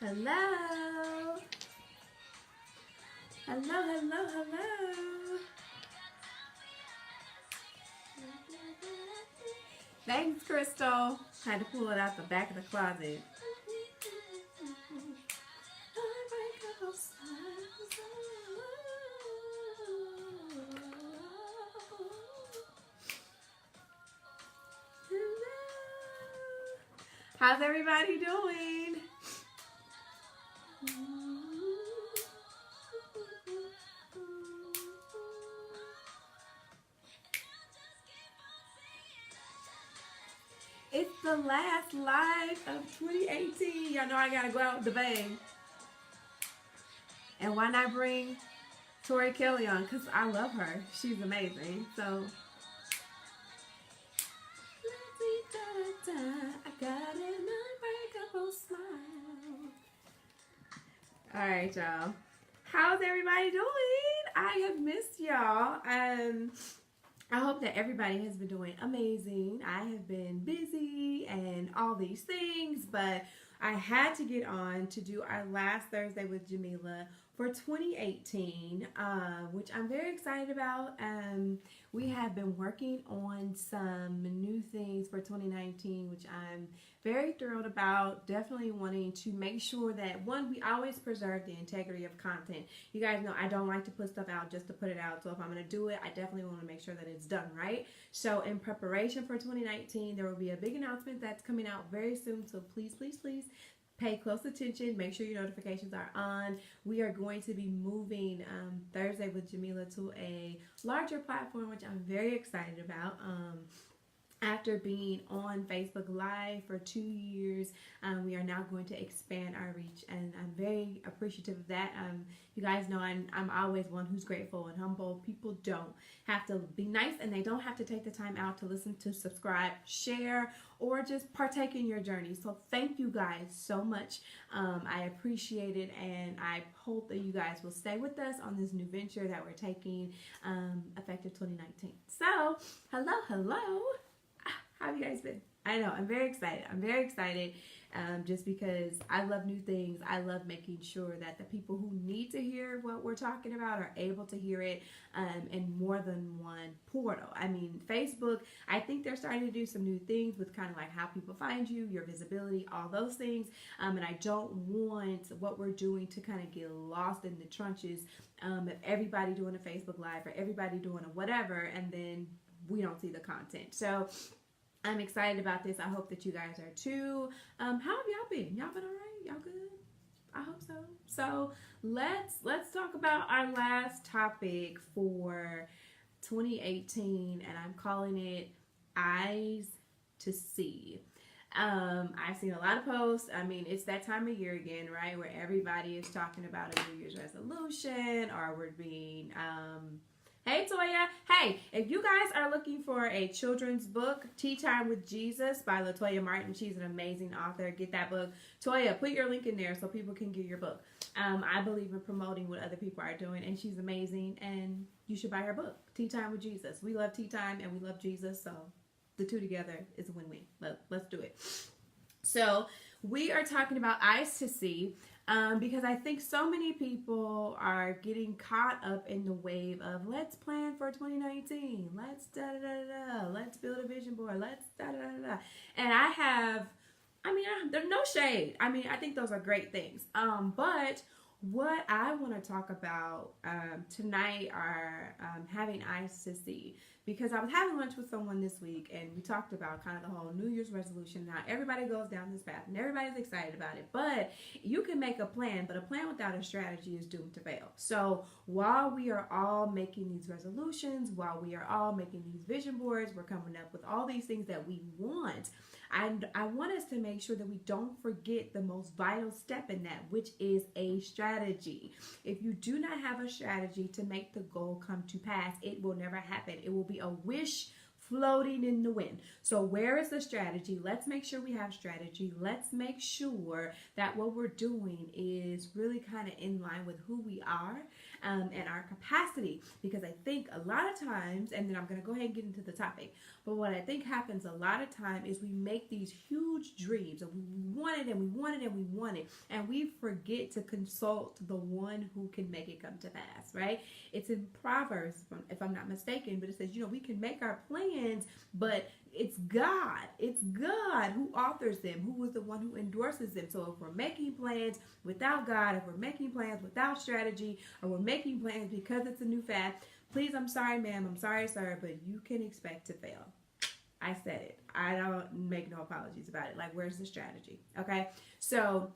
Hello. Hello, hello, hello. Thanks, Crystal. Had to pull it out the back of the closet. How's everybody doing? It's the last live of 2018. Y'all know I gotta go out with the bang. And why not bring Tori Kelly on? Because I love her. She's amazing. So I got an unbreakable smile. Alright, y'all. How's everybody doing? I have missed y'all. I hope that everybody has been doing amazing. I have been busy and all these things, but I had to get on to do our last Thursday with Jamila for 2018, which I'm very excited about. We have been working on some new things for 2019, which I'm very thrilled about. Definitely wanting to make sure that, one, we always preserve the integrity of content. You guys know I don't like to put stuff out just to put it out. So if I'm going to do it, I definitely want to make sure that it's done right. So in preparation for 2019, there will be a big announcement that's coming out very soon. So please, please, please pay close attention. Make sure your notifications are on. We are going to be moving Thursday with Jamila to a larger platform, which I'm very excited about. After being on Facebook Live for 2 years, we are now going to expand our reach, and I'm very appreciative of that. You guys know I'm always one who's grateful and humble. People don't have to be nice, and they don't have to take the time out to listen, to subscribe, share, or just partake in your journey. So thank you guys so much. I appreciate it, and I hope that you guys will stay with us on this new venture that we're taking effective 2019. So, hello. How have you guys been? I know, I'm very excited. Just because I love new things. I love making sure that the people who need to hear what we're talking about are able to hear it in more than one portal. I mean, Facebook, I think they're starting to do some new things with kind of like how people find you, your visibility, all those things. And I don't want what we're doing to kind of get lost in the trenches of everybody doing a Facebook Live or everybody doing a whatever, and then we don't see the content. So I'm excited about this. I hope that you guys are too. How have y'all been? Y'all been all right? Y'all good? I hope so. So let's talk about our last topic for 2018, and I'm calling it Eyes to See. I've seen a lot of posts. I mean, it's that time of year again, right, where everybody is talking about a New Year's resolution, or we're being hey, Toya. Hey, if you guys are looking for a children's book, Tea Time with Jesus by LaToya Martin, she's an amazing author. Get that book. Toya, put your link in there so people can get your book. I believe in promoting what other people are doing, and she's amazing, and you should buy her book, Tea Time with Jesus. We love tea time, and we love Jesus, so the two together is a win-win. Let's do it. So we are talking about Eyes to See. Because I think so many people are getting caught up in the wave of let's plan for 2019, let's let's build a vision board, let's and there's no shade. I mean, I think those are great things. But what I want to talk about tonight are having eyes to see. Because I was having lunch with someone this week, and we talked about kind of the whole New Year's resolution. Now, everybody goes down this path, and everybody's excited about it. But you can make a plan, but a plan without a strategy is doomed to fail. So while we are all making these resolutions, while we are all making these vision boards, we're coming up with all these things that we want. And I want us to make sure that we don't forget the most vital step in that, which is a strategy. If you do not have a strategy to make the goal come to pass, it will never happen. It will be a wish floating in the wind. So where is the strategy? Let's make sure we have strategy. Let's make sure that what we're doing is really kind of in line with who we are and our capacity. Because I think a lot of times, and then I'm going to go ahead and get into the topic, but what I think happens a lot of time is we make these huge dreams and we want it and we want it and we want it, and we forget to consult the one who can make it come to pass, right? It's in Proverbs, if I'm not mistaken, but it says, we can make our plans, but it's God. It's God who authors them, who is the one who endorses them. So if we're making plans without God, if we're making plans without strategy, or we're making plans because it's a new fad, please, I'm sorry, ma'am, I'm sorry, sir, but you can expect to fail. I said it. I don't make no apologies about it. Like, where's the strategy? Okay? So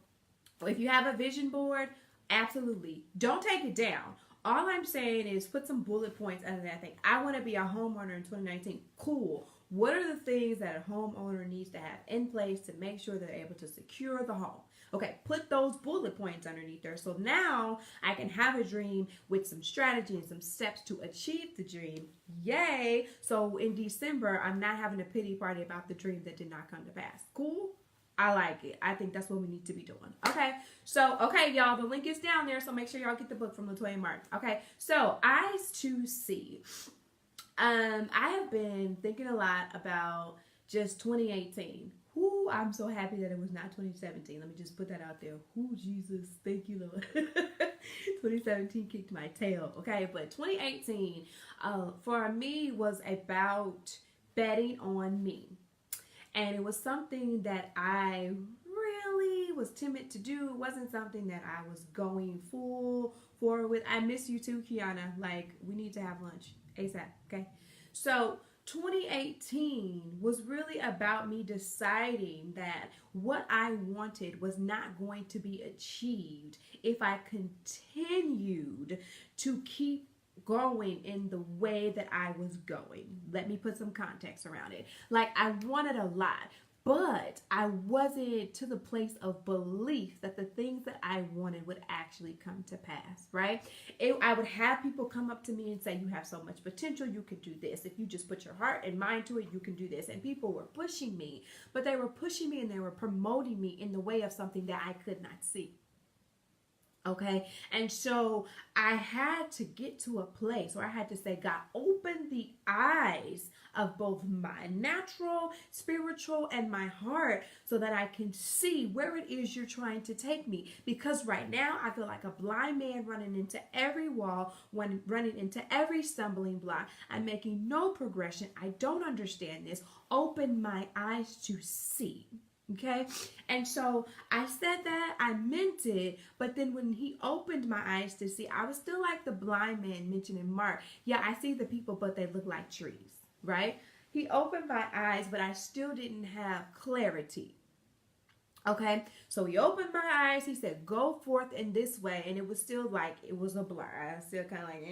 if you have a vision board, absolutely. Don't take it down. All I'm saying is put some bullet points under that thing. I want to be a homeowner in 2019. Cool. What are the things that a homeowner needs to have in place to make sure they're able to secure the home? Okay, put those bullet points underneath there. So now I can have a dream with some strategy and some steps to achieve the dream. Yay. So in December, I'm not having a pity party about the dream that did not come to pass. Cool? I like it. I think that's what we need to be doing. Okay. So, okay, y'all, the link is down there. So make sure y'all get the book from Latoya Martin. Okay. So eyes to see. I have been thinking a lot about just 2018. Whoo, I'm so happy that it was not 2017. Let me just put that out there. Whoo, Jesus, thank you, Lord. 2017 kicked my tail. Okay, but 2018 for me was about betting on me. And it was something that I really was timid to do. It wasn't something that I was going full forward with. I miss you too, Kiana. Like, we need to have lunch ASAP, okay? So 2018 was really about me deciding that what I wanted was not going to be achieved if I continued to keep going in the way that I was going. Let me put some context around it. Like, I wanted a lot, but I wasn't to the place of belief that the things that I wanted would actually come to pass, right? I would have people come up to me and say, you have so much potential, you could do this. If you just put your heart and mind to it, you can do this. And people were pushing me, but they were pushing me and they were promoting me in the way of something that I could not see. Okay, and so I had to get to a place where I had to say, God, open the eyes of both my natural, spiritual, and my heart so that I can see where it is you're trying to take me. Because right now I feel like a blind man running into every wall, running into every stumbling block. I'm making no progression. I don't understand this. Open my eyes to see. Okay, and so I said that, I meant it, but then when he opened my eyes to see, I was still like the blind man mentioned in Mark. Yeah, I see the people, but they look like trees, right? He opened my eyes, but I still didn't have clarity. Okay, so he opened my eyes. He said, go forth in this way. And it was still like, it was a blur. I was still kind of like,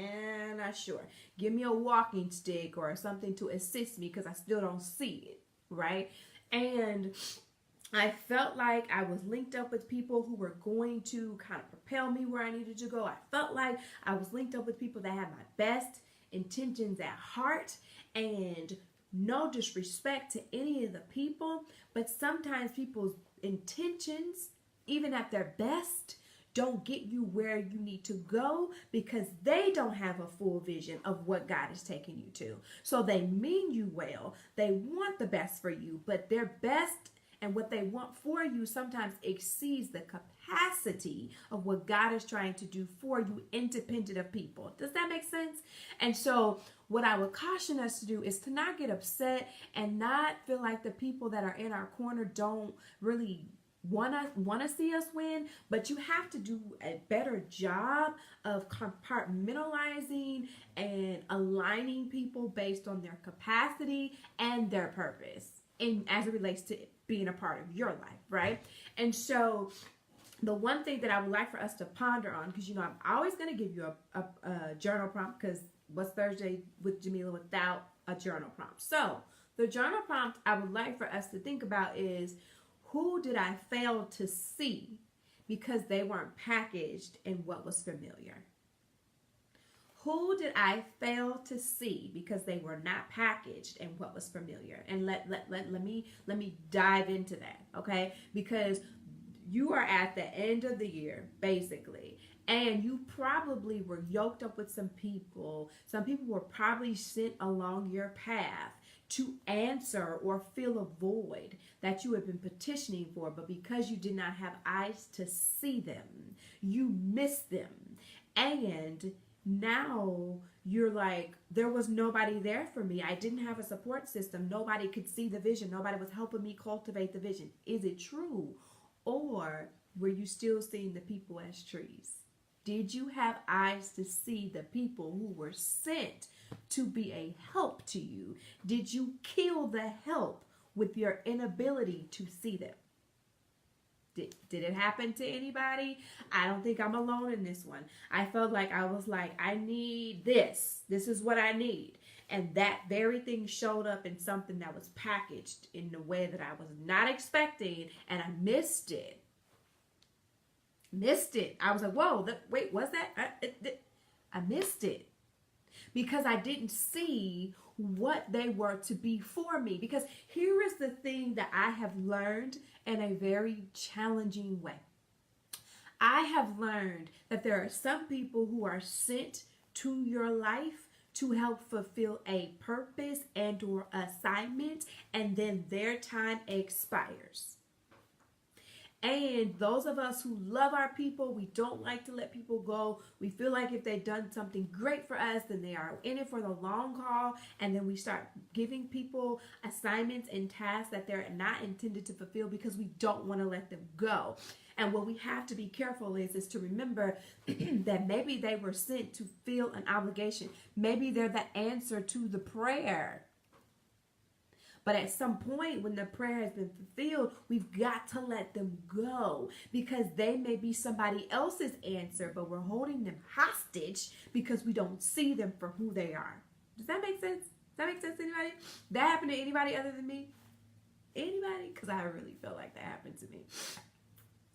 not sure. Give me a walking stick or something to assist me because I still don't see it, right? And I felt like I was linked up with people who were going to kind of propel me where I needed to go. I felt like I was linked up with people that had my best intentions at heart, and no disrespect to any of the people, but sometimes people's intentions, even at their best, don't get you where you need to go because they don't have a full vision of what God is taking you to. So they mean you well. They want the best for you, but their best and what they want for you sometimes exceeds the capacity of what God is trying to do for you, independent of people. Does that make sense? And so what I would caution us to do is to not get upset and not feel like the people that are in our corner don't really want to see us win, but you have to do a better job of compartmentalizing and aligning people based on their capacity and their purpose as it relates to being a part of your life, right? And so the one thing that I would like for us to ponder on, because I'm always going to give you a journal prompt, because what's Thursday with Jamila without a journal prompt? So the journal prompt I would like for us to think about is, who did I fail to see because they weren't packaged in what was familiar? Who did I fail to see because they were not packaged in what was familiar? And let me dive into that, okay? Because you are at the end of the year, basically, and you probably were yoked up with some people. Some people were probably sent along your path to answer or fill a void that you had been petitioning for, but because you did not have eyes to see them, you missed them. And now you're like, there was nobody there for me. I didn't have a support system. Nobody could see the vision. Nobody was helping me cultivate the vision. Is it true? Or were you still seeing the people as trees? Did you have eyes to see the people who were sent to be a help to you? Did you kill the help with your inability to see them? Did it happen to anybody? I don't think I'm alone in this one. I felt like I was like, I need this. This is what I need. And that very thing showed up in something that was packaged in the way that I was not expecting, and I missed it. I was like, whoa, wait, was that? I missed it. Because I didn't see what they were to be for me. Because here is the thing that I have learned in a very challenging way. I have learned that there are some people who are sent to your life to help fulfill a purpose and or assignment, and then their time expires. And those of us who love our people, we don't like to let people go. We feel like if they've done something great for us, then they are in it for the long haul. And then we start giving people assignments and tasks that they're not intended to fulfill because we don't want to let them go. And what we have to be careful is to remember that maybe they were sent to fill an obligation. Maybe they're the answer to the prayer. But at some point when the prayer has been fulfilled, we've got to let them go because they may be somebody else's answer, but we're holding them hostage because we don't see them for who they are. Does that make sense? Does that make sense to anybody? That happened to anybody other than me? Anybody? Because I really feel like that happened to me.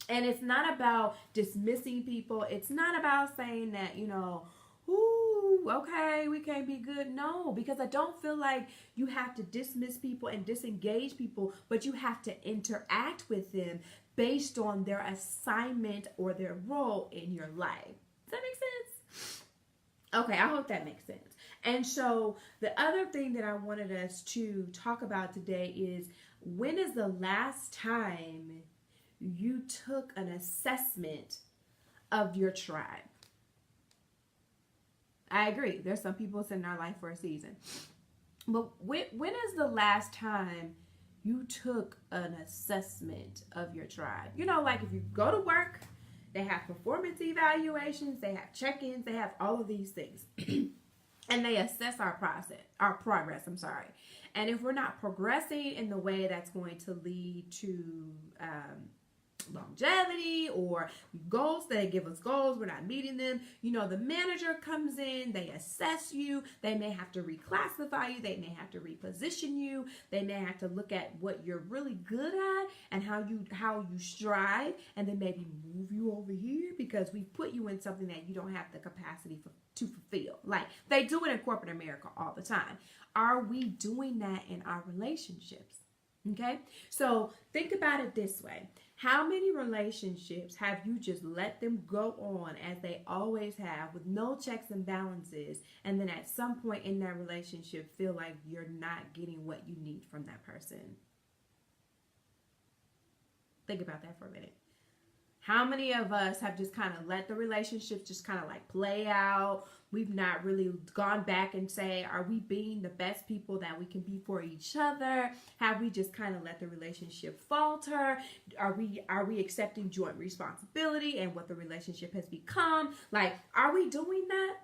And it's not about dismissing people. It's not about saying that, ooh, okay, we can't be good. No, because I don't feel like you have to dismiss people and disengage people, but you have to interact with them based on their assignment or their role in your life. Does that make sense? Okay, I hope that makes sense. And so the other thing that I wanted us to talk about today is, when is the last time you took an assessment of your tribe? I agree. There's some people sitting in our life for a season. But when is the last time you took an assessment of your tribe? Like if you go to work, they have performance evaluations, they have check-ins, they have all of these things. And they assess our progress. And if we're not progressing in the way that's going to lead to longevity or goals, they give us goals, we're not meeting them, the manager comes in, they assess you, they may have to reclassify you, they may have to reposition you, they may have to look at what you're really good at and how you strive, and then maybe move you over here because we put you in something that you don't have the capacity to fulfill. Like they do it in corporate America all the time. Are we doing that in our relationships? Okay, so think about it this way. How many relationships have you just let them go on as they always have with no checks and balances, and then at some point in that relationship feel like you're not getting what you need from that person? Think about that for a minute. How many of us have just kind of let the relationship just kind of like play out? We've not really gone back and say, are we being the best people that we can be for each other? Have we just kind of let the relationship falter? Are we accepting joint responsibility and what the relationship has become? Like, are we doing that?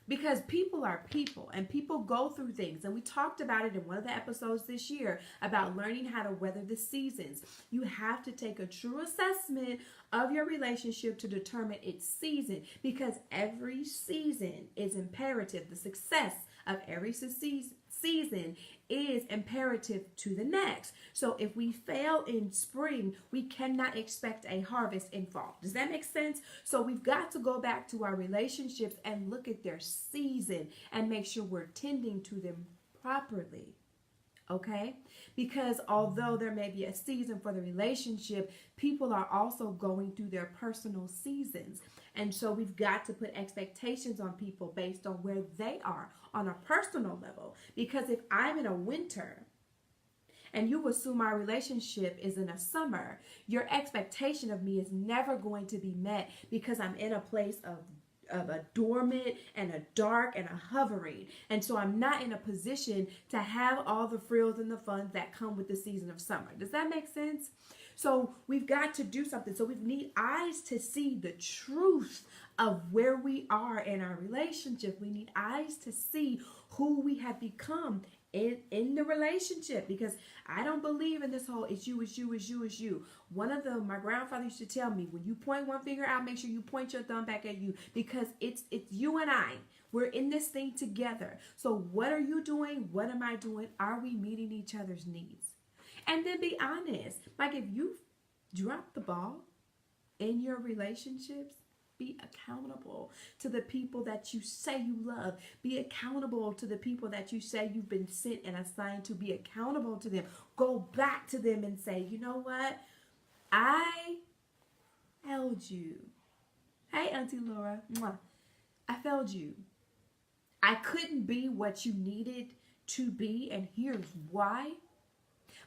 Because people are people and people go through things. And we talked about it in one of the episodes this year about learning how to weather the seasons. You have to take a true assessment of your relationship to determine its season, because every season is imperative. The success of every season is imperative to the next. So if we fail in spring, we cannot expect a harvest in fall. Does that make sense? So we've got to go back to our relationships and look at their season and make sure we're tending to them properly. Okay? Because although there may be a season for the relationship, people are also going through their personal seasons. And so we've got to put expectations on people based on where they are on a personal level. Because if I'm in a winter and you assume our relationship is in a summer, your expectation of me is never going to be met because I'm in a place of a dormant and a dark and a hovering. And so I'm not in a position to have all the frills and the fun that come with the season of summer. Does that make sense? So we've got to do something. So we need eyes to see the truth of where we are in our relationship. We need eyes to see who we have become in the relationship, because I don't believe in this whole it's you, it's you, it's you, it's you. My grandfather used to tell me, when you point one finger out, make sure you point your thumb back at you, because it's you and I. We're in this thing together. So what are you doing? What am I doing? Are we meeting each other's needs? And then be honest. Like, if you drop the ball in your relationships, be accountable to the people that you say you love. Be accountable to the people that you say you've been sent and assigned to. Be accountable to them. Go back to them and say, you know what? I failed you. Hey, Auntie Laura. Mwah. I failed you. I couldn't be what you needed to be, and here's why.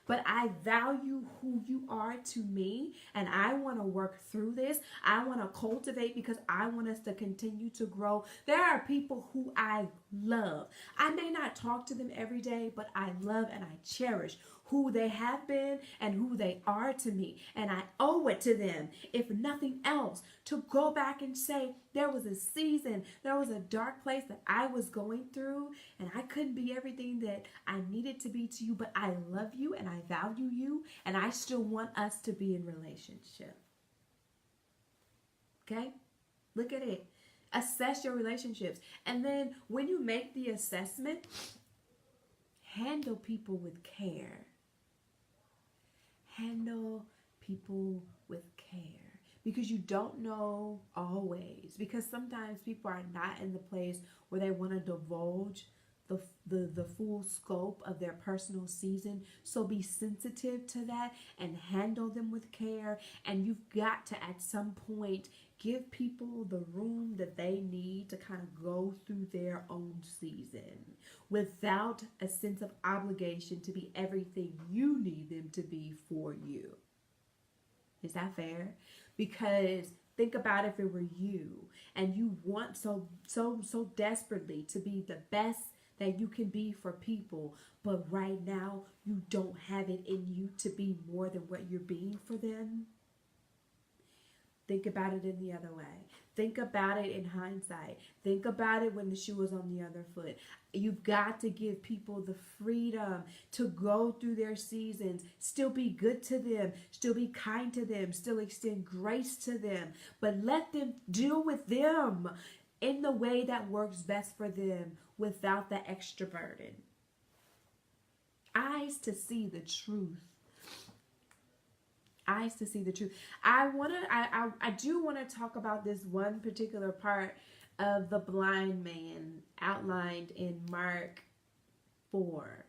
But I value who you are to me, and I want to work through this. I want to cultivate, because I want us to continue to grow. There are people who I love. I may not talk to them every day, but I love and I cherish who they have been and who they are to me. And I owe it to them, if nothing else, to go back and say, there was a season, there was a dark place that I was going through, and I couldn't be everything that I needed to be to you, but I love you and I value you, and I still want us to be in relationship. Okay? Look at it. Assess your relationships. And then when you make the assessment, handle people with care. Handle people with care, because you don't know always, because sometimes people are not in the place where they want to divulge the full scope of their personal season. So be sensitive to that and handle them with care. And you've got to, at some point, give people the room that they need to kind of go through their own season without a sense of obligation to be everything you need them to be for you. Is that fair? Because think about if it were you and you want so desperately to be the best that you can be for people, but right now you don't have it in you to be more than what you're being for them. Think about it in the other way. Think about it in hindsight. Think about it when the shoe was on the other foot. You've got to give people the freedom to go through their seasons, still be good to them, still be kind to them, still extend grace to them, but let them deal with them in the way that works best for them without the extra burden. Eyes to see the truth. Eyes to see the truth. I do want to talk about this one particular part of the blind man outlined in Mark 4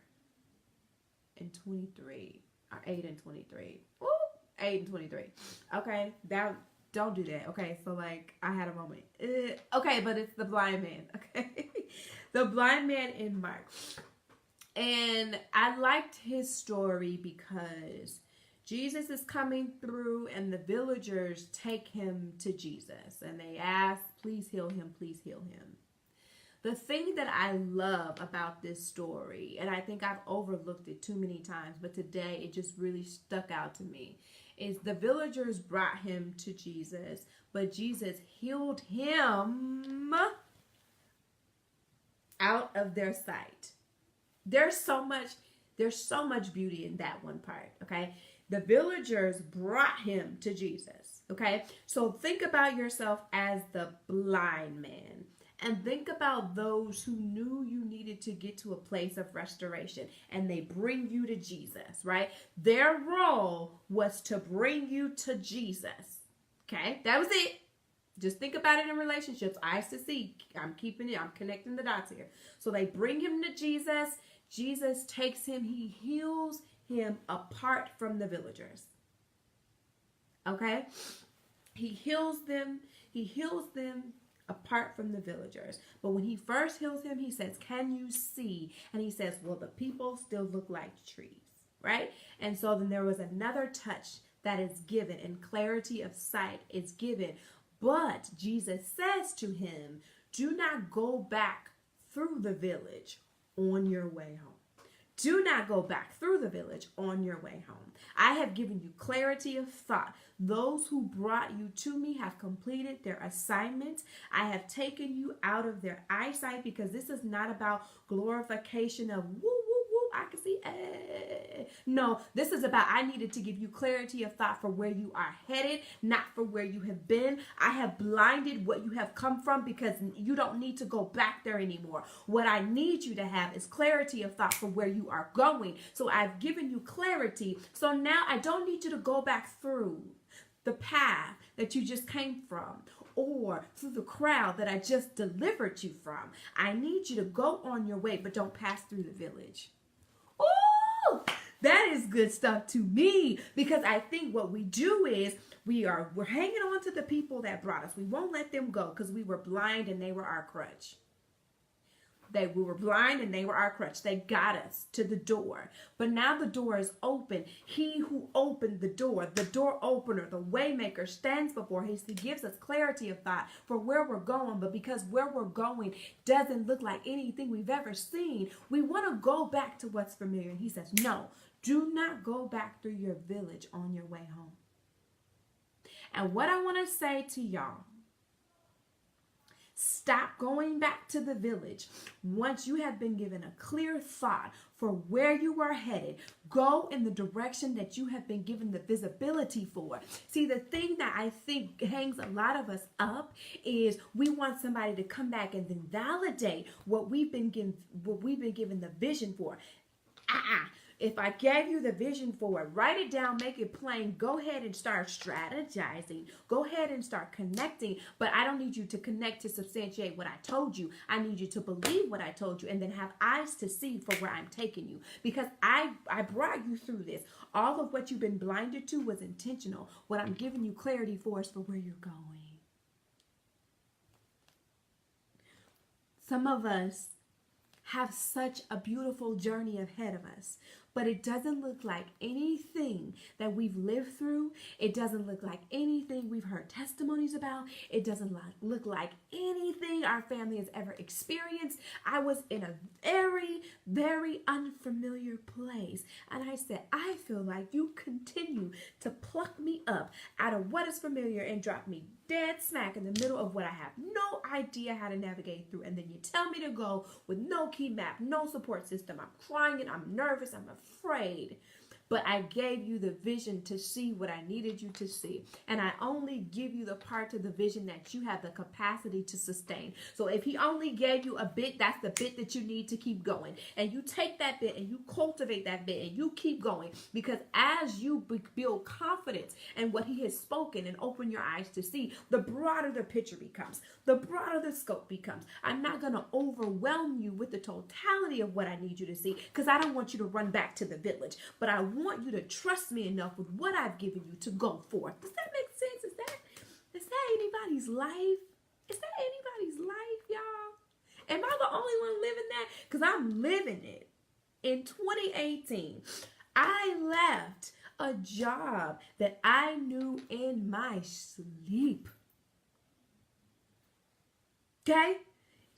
and 23, or 8 and 23. Ooh, 8 and 23. Okay, don't do that. Okay, so like I had a moment. Okay, but it's the blind man. Okay, the blind man in Mark, and I liked his story because Jesus is coming through and the villagers take him to Jesus and they ask, please heal him, please heal him. The thing that I love about this story, and I think I've overlooked it too many times, but today it just really stuck out to me, is the villagers brought him to Jesus, but Jesus healed him out of their sight. There's so much beauty in that one part, okay? The villagers brought him to Jesus, okay? So think about yourself as the blind man. And think about those who knew you needed to get to a place of restoration and they bring you to Jesus, right? Their role was to bring you to Jesus. Okay? That was it. Just think about it in relationships. Eyes to see. I'm connecting the dots here. So they bring him to Jesus. Jesus takes him. He heals him apart from the villagers. Okay? He heals them. He heals them apart from the villagers. But when he first heals him, he says, "Can you see?" And he says, "Well, the people still look like trees." Right? And so then there was another touch that is given, and clarity of sight is given. But Jesus says to him, "Do not go back through the village on your way home." Do not go back through the village on your way home. I have given you clarity of thought. Those who brought you to me have completed their assignment. I have taken you out of their eyesight, because this is not about glorification of woo, woo, woo, I can see. No, this is about, I needed to give you clarity of thought for where you are headed, not for where you have been. I have blinded what you have come from, because you don't need to go back there anymore. What I need you to have is clarity of thought for where you are going. So I've given you clarity. So now I don't need you to go back through the path that you just came from, or through the crowd that I just delivered you from. I need you to go on your way, but don't pass through the village. Ooh, that is good stuff to me, because I think what we do is we're hanging on to the people that brought us. We won't let them go because we were blind and they were our crutch. We were blind and they were our crutch. They got us to the door. But now the door is open. He who opened the door opener, the waymaker, stands before us. He gives us clarity of thought for where we're going. But because where we're going doesn't look like anything we've ever seen, we want to go back to what's familiar. And he says, no, do not go back through your village on your way home. And what I want to say to y'all, stop going back to the village. Once you have been given a clear thought for where you are headed, go in the direction that you have been given the visibility for. See, the thing that I think hangs a lot of us up is we want somebody to come back and then validate what we've been given the vision for. If I gave you the vision for it, write it down, make it plain, go ahead and start strategizing. Go ahead and start connecting. But I don't need you to connect to substantiate what I told you. I need you to believe what I told you and then have eyes to see for where I'm taking you. Because I brought you through this. All of what you've been blinded to was intentional. What I'm giving you clarity for is for where you're going. Some of us have such a beautiful journey ahead of us, but it doesn't look like anything that we've lived through. It doesn't look like anything we've heard testimonies about. It doesn't look like anything our family has ever experienced. I was in a very, very unfamiliar place, and I said, I feel like you continue to pluck me up out of what is familiar and drop me dead smack in the middle of what I have no idea how to navigate through. And then you tell me to go with no key map, no support system. I'm crying, I'm nervous, I'm afraid. But I gave you the vision to see what I needed you to see. And I only give you the part of the vision that you have the capacity to sustain. So if he only gave you a bit, that's the bit that you need to keep going. And you take that bit and you cultivate that bit and you keep going. Because as you build confidence in what he has spoken and open your eyes to see, the broader the picture becomes, the broader the scope becomes. I'm not going to overwhelm you with the totality of what I need you to see, because I don't want you to run back to the village. But I want you to trust me enough with what I've given you to go forth. Does that make sense? Is that anybody's life? Is that anybody's life, y'all? Am I the only one living that? Because I'm living it. In 2018, I left a job that I knew in my sleep. Okay?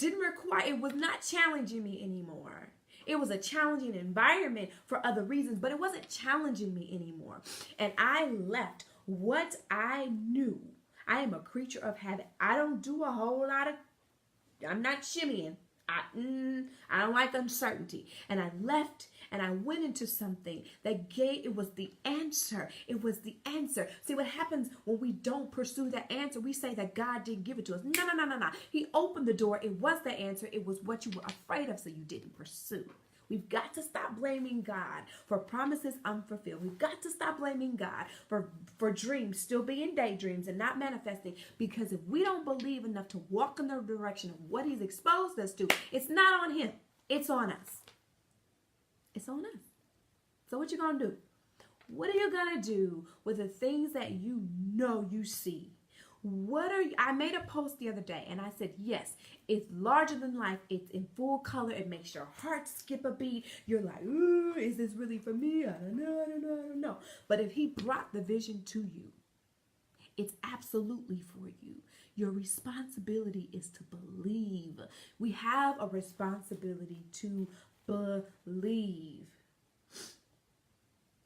It was not challenging me anymore. It was a challenging environment for other reasons, but it wasn't challenging me anymore. And I left what I knew. I am a creature of habit. I don't do a whole lot of, I'm not shimmying. I don't like uncertainty. And I left and I went into something that it was the answer. It was the answer. See what happens when we don't pursue that answer? We say that God didn't give it to us. No, no, no, no, no. He opened the door. It was the answer. It was what you were afraid of, so you didn't pursue. We've got to stop blaming God for promises unfulfilled. We've got to stop blaming God for dreams still being daydreams and not manifesting, because if we don't believe enough to walk in the direction of what he's exposed us to, it's not on him. It's on us. It's on us. So what you going to do? What are you going to do with the things that you know you see? I made a post the other day and I said, yes, it's larger than life. It's in full color. It makes your heart skip a beat. You're like, ooh, is this really for me? I don't know. But if he brought the vision to you, it's absolutely for you. Your responsibility is to believe. We have a responsibility to believe.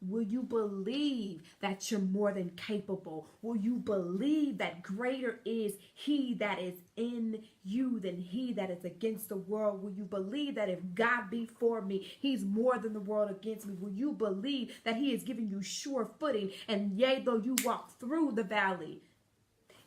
Will you believe that you're more than capable? Will you believe that greater is he that is in you than he that is against the world? Will you believe that if God be for me, he's more than the world against me? Will you believe that he is giving you sure footing? And yea, though you walk through the valley,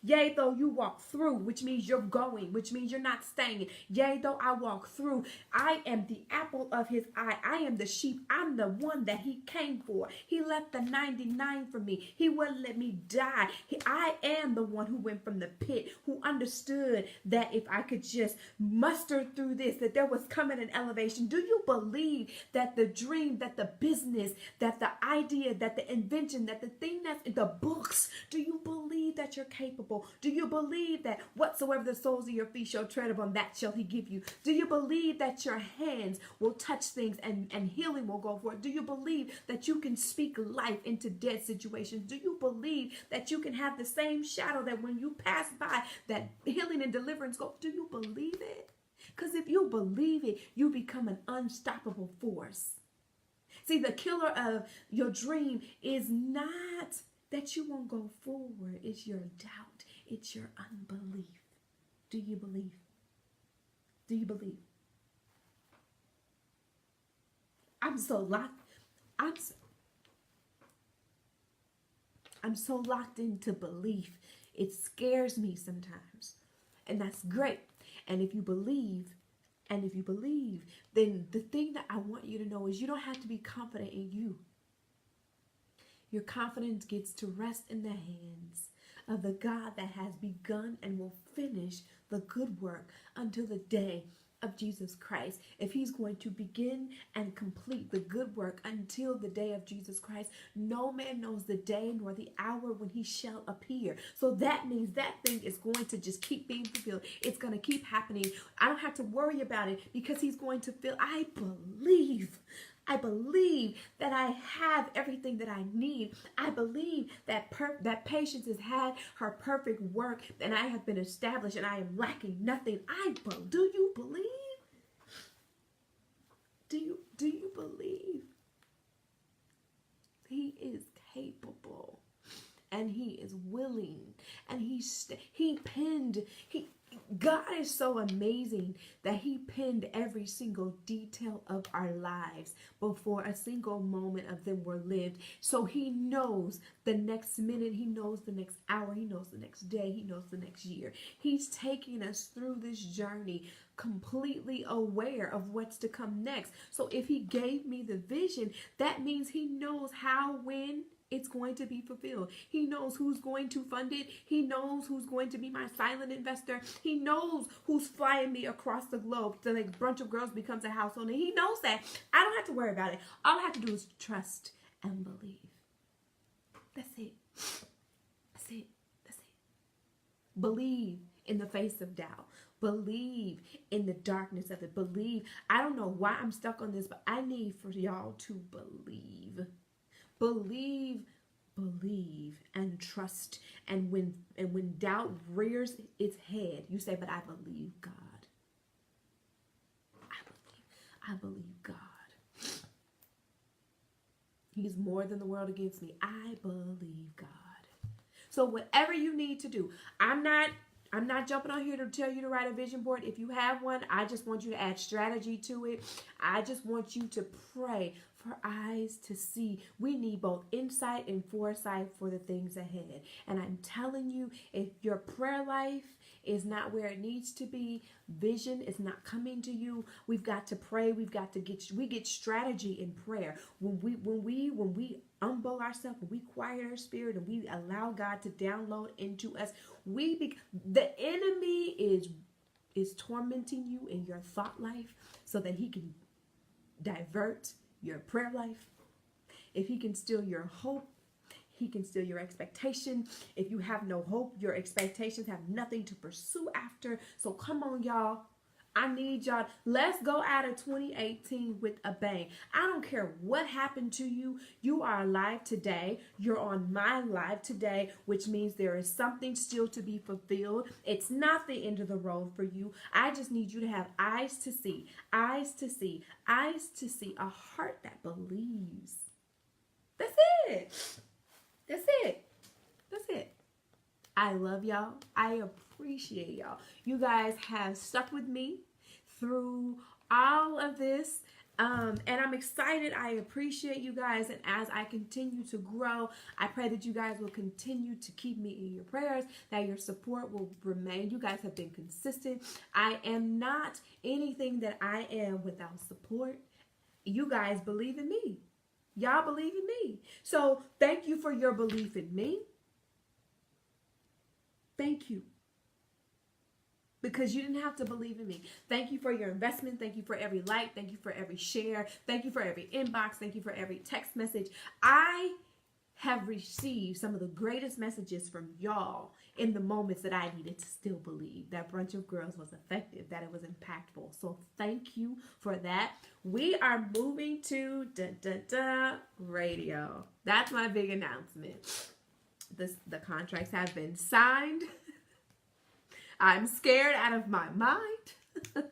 yea, though you walk through, which means you're going, which means you're not staying. Yea, though I walk through, I am the apple of his eye. I am the sheep. I'm the one that he came for. He left the 99 for me. He wouldn't let me die. I am the one who went from the pit, who understood that if I could just muster through this, that there was coming an elevation. Do you believe that the dream, that the business, that the idea, that the invention, that the thing that's in the books, do you believe that you're capable? Do you believe that whatsoever the soles of your feet shall tread upon, that shall he give you? Do you believe that your hands will touch things and healing will go forth? Do you believe that you can speak life into dead situations? Do you believe that you can have the same shadow that when you pass by, that healing and deliverance go? Do you believe it? Because if you believe it, you become an unstoppable force. See, the killer of your dream is not that you won't go forward. It's your doubt. It's your unbelief. Do you believe? Do you believe? I'm so locked. I'm so locked into belief. It scares me sometimes. And that's great. And if you believe, then the thing that I want you to know is you don't have to be confident in you. Your confidence gets to rest in the hands of the God that has begun and will finish the good work until the day of Jesus Christ. If he's going to begin and complete the good work until the day of Jesus Christ, no man knows the day nor the hour when he shall appear. So that means that thing is going to just keep being fulfilled. It's going to keep happening. I don't have to worry about it because he's going to fill. I believe that I have everything that I need. I believe that patience has had her perfect work and I have been established and I am lacking nothing. Do you believe? Do you believe? He is capable and he is willing and God is so amazing that he penned every single detail of our lives before a single moment of them were lived. So he knows the next minute, he knows the next hour, he knows the next day, he knows the next year. He's taking us through this journey completely aware of what's to come next. So if he gave me the vision, that means he knows how, when it's going to be fulfilled. He knows who's going to fund it. He knows who's going to be my silent investor. He knows who's flying me across the globe so like a bunch of girls becomes a household. And he knows that. I don't have to worry about it. All I have to do is trust and believe. That's it. That's it. That's it. Believe in the face of doubt. Believe in the darkness of it. Believe. I don't know why I'm stuck on this, but I need for y'all to believe. Believe, and trust. And when doubt rears its head, you say, but I believe God. I believe God. He's more than the world against me. I believe God. So whatever you need to do, I'm not I'm not jumping on here to tell you to write a vision board. If you have one, I just want you to add strategy to it. I just want you to pray for eyes to see. We need both insight and foresight for the things ahead. And I'm telling you, if your prayer life is not where it needs to be, vision is not coming to you, we've got to pray. We get strategy in prayer. When we humble ourselves, when we quiet our spirit and we allow God to download into us, the enemy is tormenting you in your thought life so that he can divert your prayer life. If he can steal your hope, he can steal your expectation. If you have no hope, your expectations have nothing to pursue after. So come on, y'all. I need y'all. Let's go out of 2018 with a bang. I don't care what happened to you. You are alive today. You're on my live today, which means there is something still to be fulfilled. It's not the end of the road for you. I just need you to have eyes to see, eyes to see, eyes to see, a heart that believes. That's it. That's it. That's it. I love y'all. I appreciate y'all. You guys have stuck with me through all of this. And I'm excited. I appreciate you guys. And as I continue to grow, I pray that you guys will continue to keep me in your prayers, that your support will remain. You guys have been consistent. I am not anything that I am without support. You guys believe in me. Y'all believe in me. So thank you for your belief in me. Thank you. Because you didn't have to believe in me. Thank you for your investment. Thank you for every like. Thank you for every share. Thank you for every inbox. Thank you for every text message. I have received some of the greatest messages from y'all in the moments that I needed to still believe that Brunch of Girls was effective, that it was impactful. So thank you for that. We are moving to radio. That's my big announcement. The contracts have been signed. I'm scared out of my mind.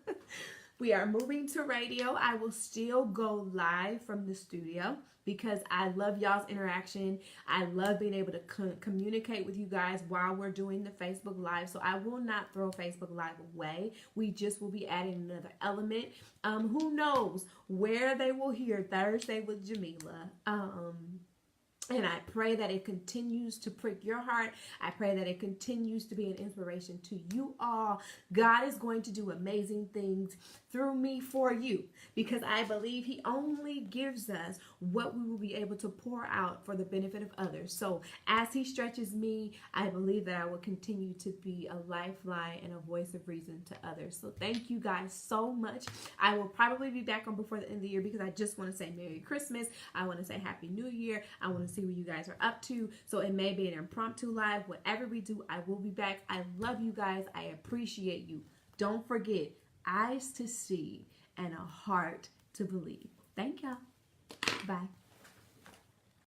We are moving to radio. I will still go live from the studio because I love y'all's interaction. I love being able to communicate with you guys while we're doing the Facebook Live. So I will not throw Facebook Live away. We just will be adding another element. Who knows where they will hear Thursday with Jamila. And I pray that it continues to prick your heart. I pray that it continues to be an inspiration to you all. God is going to do amazing things through me for you because I believe he only gives us what we will be able to pour out for the benefit of others. So as he stretches me, I believe that I will continue to be a lifeline and a voice of reason to others. So thank you guys so much. I will probably be back on before the end of the year because I just want to say Merry Christmas. I want to say Happy New Year. I want to see what you guys are up to. So it may be an impromptu live. Whatever we do, I will be back. I love you guys. I appreciate you. Don't forget, eyes to see and a heart to believe. Thank y'all. Bye.